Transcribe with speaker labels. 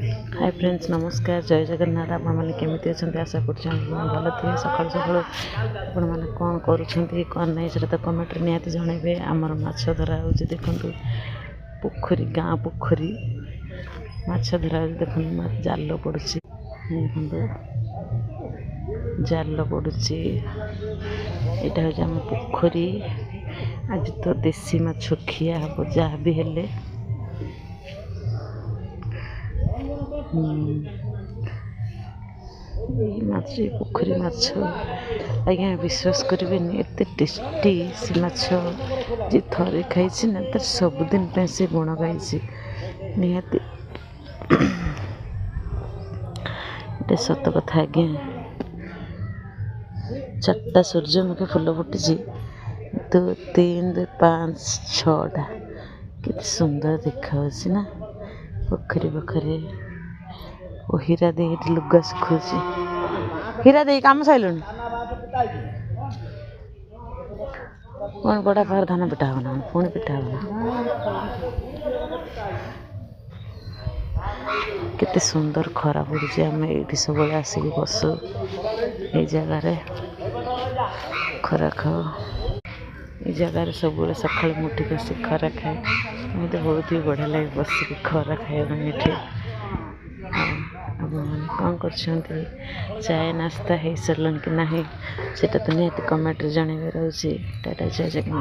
Speaker 1: Hi friends नमस्कार जय जगन्नाथ आपण मैंने केमी अच्छा आशा कर भल थे सका सका आपण मैंने कौन कर नहीं से तो कमेंट निहाती जनइबे। आमर माछ धरा हो देखु पोखरी गाँ पोखरी माछ धरा देखो जाल पड़ू देखो जाल पड़ू यहाँ हूँ आम पोखरी। आज तो देसी माछ खिया हम जहाँ भी हेले माछ पोखरी माछ आज्ञा विश्वास करेनि एत टेस्टी से माछ जी थरे खाई ना तर सबुदिन से गुण गाई निहाती ये सत कथा आज्ञा। 4टा सूर्यमुखी फुल फुटी 2 3 2 5 6टा कि सुंदर देखा ना पोखरी पोखरी। ओ हीरा दे लुगा सुखुची हीरा दे काम सैलुन कौन बड़ा पार धान पिटा होना पुणी पिटा होना केते सुंदर खरा पड़ी। आम ये सब आसिक बसु ये जगार खरा खाओ ये जगार सब सका मुठी बस खरा खाए मत बहुत ही बढ़िया लगे बसिक खरा खाए। कौन कर चाय नास्ता हो सारे कि ना से तो निहत कमेंट जनइबार। टाटा जय जगन्नाथ।